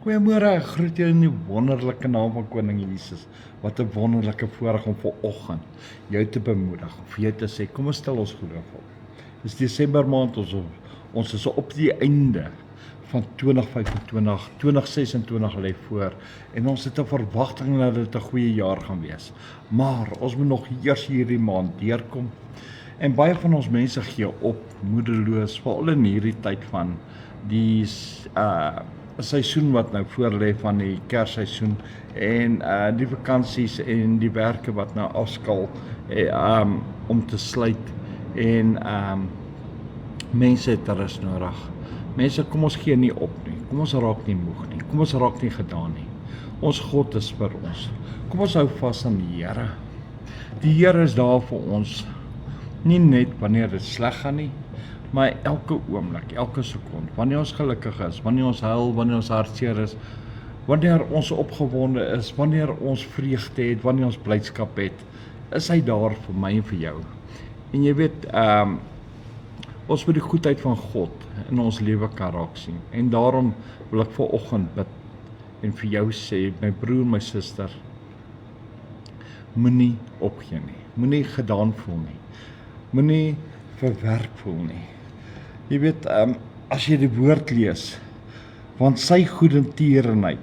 Goeiemôre, ek groet jou in die wonderlike naam van Koning Jesus. Wat 'n wonderlike voorreg om vanoggend jou te bemoedig, vir jou te sê, kom ons stel ons geloof op. Dis Desember maand, ons is op die einde van 2025, 2026 lê voor, en ons het 'n verwagting dat dit 'n goeie jaar gaan wees. Maar ons moet nog eers hierdie maand deurkom. En baie van ons mense gee op, moedeloos, veral in hierdie tyd van die seisoen wat nou voorlê van die Kersseisoen en die vakansies en die werke wat nou afskaal om te sluit en mense het rus nodig. Mense, kom ons gee nie op nie. Kom ons raak nie moeg nie. Kom ons raak nie gedaan nie. Ons God is vir ons. Kom ons hou vas aan die Here. Die Here is daar vir ons. Nie net wanneer dit sleg gaan nie, maar elke oomblik, elke sekond, wanneer ons gelukkig is, wanneer ons huil, wanneer ons hartseer is, wanneer ons opgewonde is, wanneer ons vreugde het, wanneer ons blydskap het, is hy daar vir my en vir jou. En jy weet, ons moet die goedheid van God in ons lewe kan raak sien. En daarom wil ek vanoggend bid en vir jou sê, my broer, my suster, moenie opgee nie, moenie gedaan voel nie, moenie verwerp voel nie. Jy weet, as jy die woord lees, want sy goedertierenheid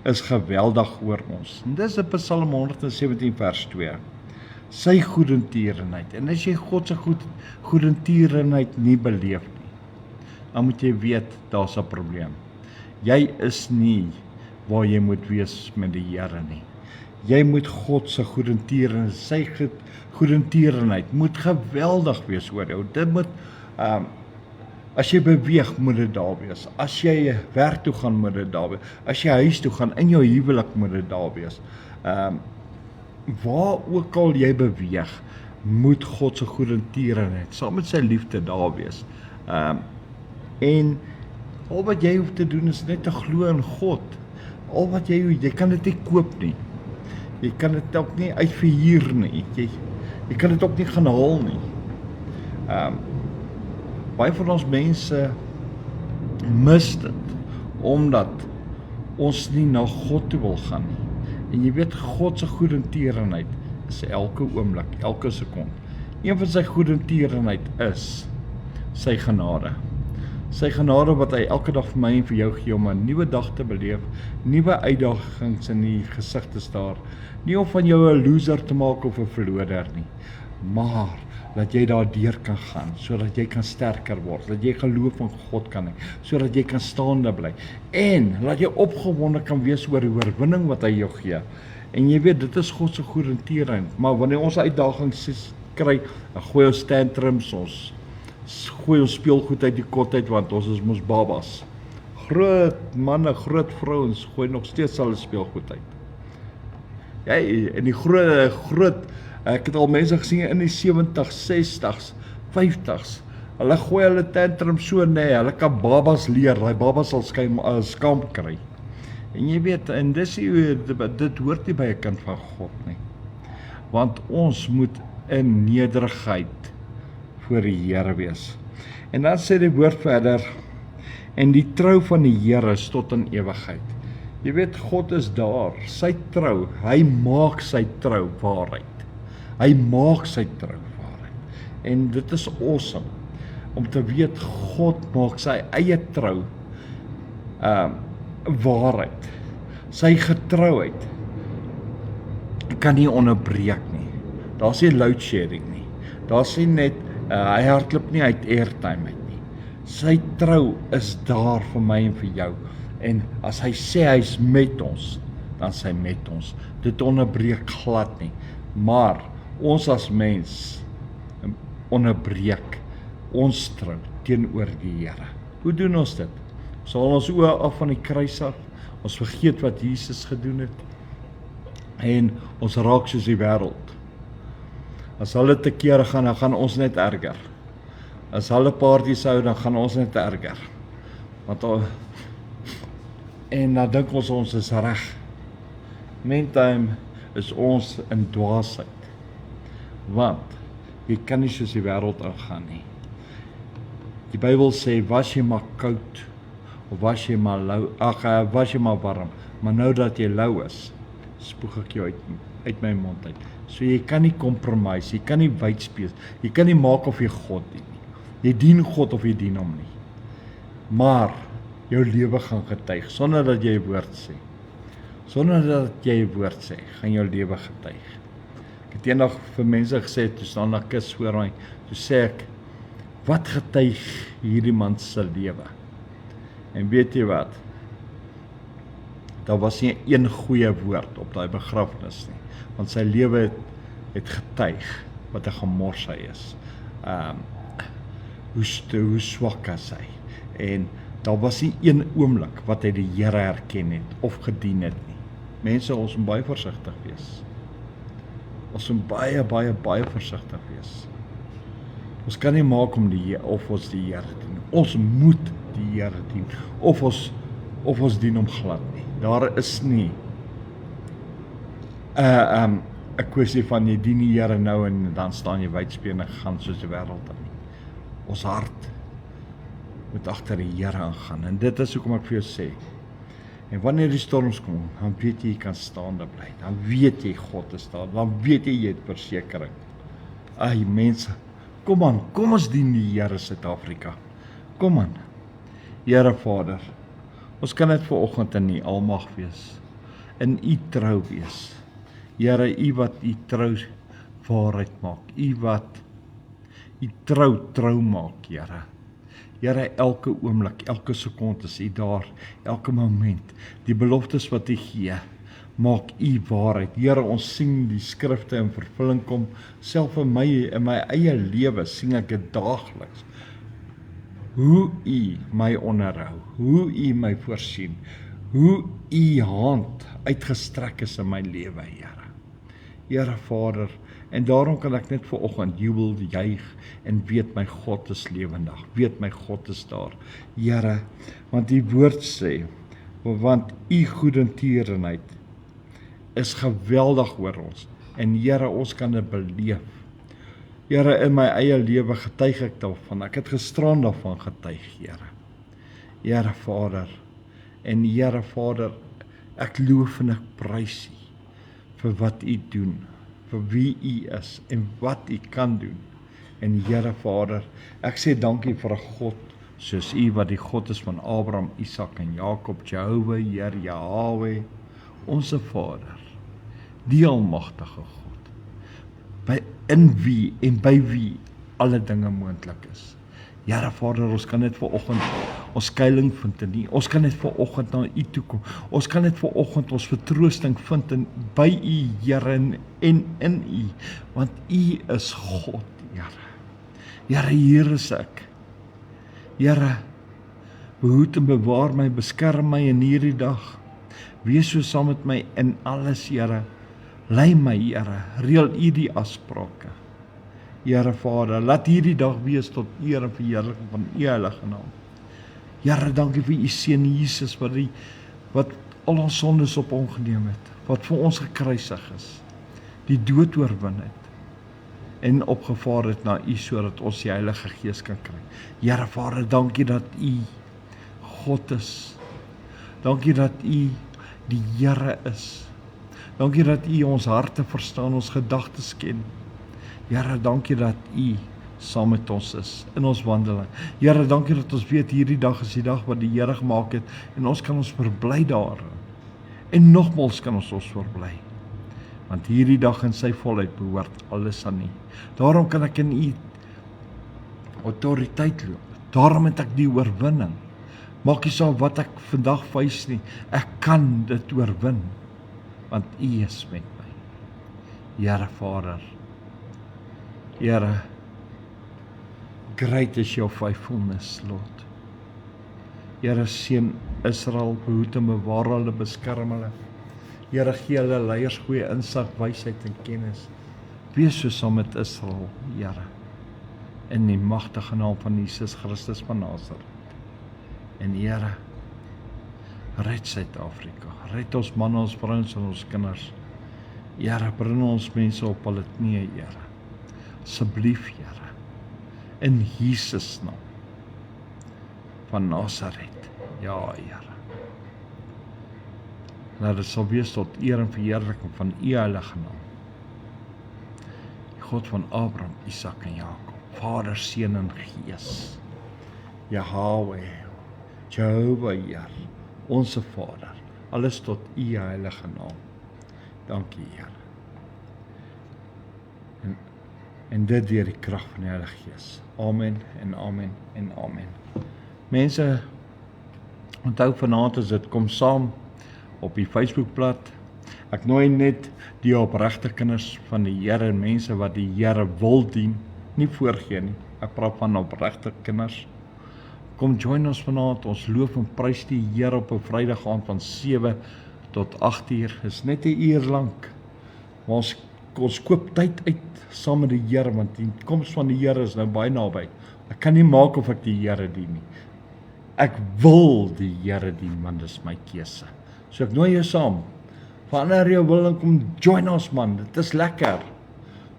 is geweldig oor ons. En dis in Psalm 117 vers 2. Sy goedertierenheid. En as jy God se goedertierenheid nie beleef nie, dan moet jy weet, daar's 'n probleem. Jy is nie waar jy moet wees met die Here nie. Jy moet God se goedertierenheid, sy goedertierenheid moet geweldig wees oor jou. Dit moet as jy beweeg, moet dit daar wees. As jy werk toe gaan, moet dit daar wees. As jy huis toe gaan, in jou huwelik moet dit daar wees. Waar ook al jy beweeg, moet God se goedertierenheid saam met sy liefde daar wees. En al wat jy hoef te doen is net te glo in God. Al wat jy kan dit nie koop nie. Jy kan dit ook nie uitverhuur nie. Jy kan dit ook nie gaan haal nie. Baie van ons mense mis dit, omdat ons nie na God toe wil gaan nie. En jy weet, God se goedertierenheid is elke oomblik, elke sekond. Een van sy goedertierenheid is sy genade. Sy genade wat hy elke dag vir my en vir jou gee om 'n nuwe dag te beleef, nuwe uitdagings in die gesig te staar. Nie om van jou 'n loser te maak of 'n verloder nie, maar dat jy daardeur kan gaan, sodat jy kan sterker word, dat jy geloof in God kan hê, sodat jy kan staande bly, en dat jy opgewonde kan wees oor die oorwinning wat hy jou gee. En jy weet, dit is God se goedertierenheid, maar wanneer ons uitdagings kry, dan gooi ons tantrums, ons gooi ons speelgoed uit die kot uit, want ons is mos babas. Groot manne, groot vrouens gooi nog steeds hulle speelgoed uit. Ja, en die groot ek het al mense gesien in die 70s, 60s, 50s. Hulle gooi hulle tantrum so hulle kan babas leer, die babas sal skaam kry. En jy weet, en dit hoort nie by 'n kind van God nie. Want ons moet in nederigheid voor die Here wees. En dan sê die woord verder, en die trou van die Here is tot in ewigheid. Jy weet, God is daar, sy trou, hy maak sy trou waarheid. Hy maak sy trou waarheid. En dit is awesome, om te weet, God maak sy eie trou waarheid. Sy getrouheid kan nie onderbreek nie. Daar's nie load shedding nie. Daar's nie net, hy hardloop nie uit airtime uit nie. Sy trou is daar vir my en vir jou. En as hy sê hy's met ons, dan is hy met ons. Dit onderbreek glad nie. Maar ons as mens onderbreek ons trou teenoor die Here. Hoe doen ons dit? Ons haal ons oë af van die kruis af, ons vergeet wat Jesus gedoen het, en ons raak soos die wêreld. As hulle te kere gaan, dan gaan ons net erger. As hulle parties hou, dan gaan ons net erger. En dan dink ons is reg. Meantime is ons in dwaasheid. Want jy kan nie soos die wêreld aangaan nie. Die Bybel sê, was jy maar koud of was jy maar was jy maar warm, maar nou dat jy lou is, spoeg ek jou uit my mond uit. So jy kan nie compromise, jy kan nie wyd speel, jy kan nie maak of jy God dien nie. Jy dien God of jy dien hom nie. Maar jou lewe gaan getuig, sonder dat jy 'n woord sê. Sonder dat jy 'n woord sê, gaan jou lewe getuig. Ek het eendag vir mense gesê, toe staan 'n kus voor my, toe sê ek, wat getuig hierdie man se lewe? En weet jy wat? Daar was nie een goeie woord op daai begrafnis nie, want sy lewe het getuig wat 'n gemors hy is. Hoe swak is hy? En daar was nie een oomblik wat hy die Here herken het of gedien het nie. Mense, ons moet baie versigtig wees. Ons moet baie versigtig wees. Ons kan nie maak om of ons die Here dien. Ons moet die Here dien. Of ons dien hom glad nie. Daar is nie 'n kwessie van jy dien die Here nou en dan staan jy wydspeen en gaan soos die wêreld in. Ons hart moet agter die Here aangaan. En dit is hoekom ek vir jou sê. En wanneer die storms kom, dan weet jy kan staande bly. Dan weet jy God is daar. Dan weet jy het versekering. Ai mense, kom aan, kom ons dien die Here Suid-Afrika. Kom aan. Here Vader, ons kan net vanoggend in U almag wees. In U trou wees. Here, U wat U trou waarheid maak. U wat U trou maak, Here. Here, elke oomblik, elke sekonde is U daar, elke moment, die beloftes wat U gee, maak U waarheid. Here, ons sien die skrifte in vervulling kom, self in my eie lewe sien ek dit daagliks. Hoe U my onderhou, hoe U my voorsien, hoe U hand uitgestrek is in my lewe, Here. Here Vader, en daarom kan ek net vanoggend jubel, juig en weet my God is lewendig, weet my God is daar. Here, want U woord sê, want U goedertierenheid is geweldig oor ons. En Here, ons kan dit beleef. Here, in my eie lewe getuig ek daarvan. Ek het gisterand daarvan getuig, Here. Here Vader, en Here Vader, ek loof en ek prys U vir wat U doen, vir wie U is en wat U kan doen. En Here Vader, ek sê dankie vir 'n God soos U wat die God is van Abraham, Isak en Jakob, Jehovah, Here, Yahweh, onsse Vader, die almagtige God, in wie en by wie alle dinge moontlik is. Here Vader, ons kan net vanoggend ons skuiling vind in U. Ons kan net vanoggend na U toe kom. Ons kan net vanoggend ons vertroosting vind by U, Here, en in U, want U is God, Here. Here, hier is ek. Here, behoed en bewaar my, beskerm my in hierdie dag. Wees so saam met my in alles, Here. Lei my, Here, reël U die afsprake. Here Vader, laat hierdie dag wees tot eer en verheerliking van U heilige naam. Here, dankie vir U seun Jesus wat al ons sondes op hom geneem het, wat vir ons gekruisig is, die dood oorwin het en opgevaar het na U sodat ons die Heilige Gees kan kry. Here Vader, dankie dat U God is. Dankie dat U die Here is. Dankie dat U ons harte verstaan, ons gedagtes ken. Here, dankie dat U saam met ons is in ons wandeling. Here, dankie dat ons weet hierdie dag is die dag wat die Here gemaak het en ons kan ons verbly daar. En nogmals kan ons verbly. Want hierdie dag in sy volheid behoort alles aan U. Daarom kan ek in U autoriteit loop. Daarom het ek die oorwinning. Maak nie saak wat ek vandag face nie. Ek kan dit oorwin. Want U is met my. Here Vader, Here, great is your faithfulness, Lord. Here, seën Israel, behoed en bewaar hulle, beskerm hulle. Here, gee hulle leiers goeie insig, wysheid en kennis. Wees so saam met Israel, Here, in die magtige naam van Jesus Christus van Nazareth. En Here, red Suid-Afrika, red ons manne, ons vrouens en ons kinders. Here, bring ons mense op hulle knieë, Here. Asseblief, Here, in Jesus naam van Nazareth. Ja, Here. Laat dit sal wees tot eer en verheerliking van U heilige naam. Die God van Abraham, Isak en Jakob, Vader, Seun en Gees. Yahweh, Jehovah, Heer, onsse Vader, alles tot U heilige naam. Dankie, Heer. En dit deur die krag van die Heilige Gees. Amen en amen en amen. Mense, onthou vanaand as dit kom saam op die Facebookblad. Ek nooi net die opregte kinders van die Here en mense wat die Here wil dien, nie voorgee nie. Ek praat van opregte kinders. Kom join ons vanaand, ons loof en prys die Here op 'n Vrydag aand van 7 tot 8 uur. Is net 'n uur lank. Maar ons koop tyd uit saam met die Here, want die koms van die Here is nou baie naby. Ek kan nie maak of ek die Here dien nie. Ek wil die Here dien, want dis my keuse. So ek nooi jou saam. Verander jou wil en kom join ons man. Dit is lekker.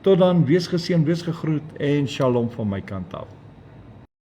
Tot dan, wees geseën, wees gegroet en shalom van my kant af.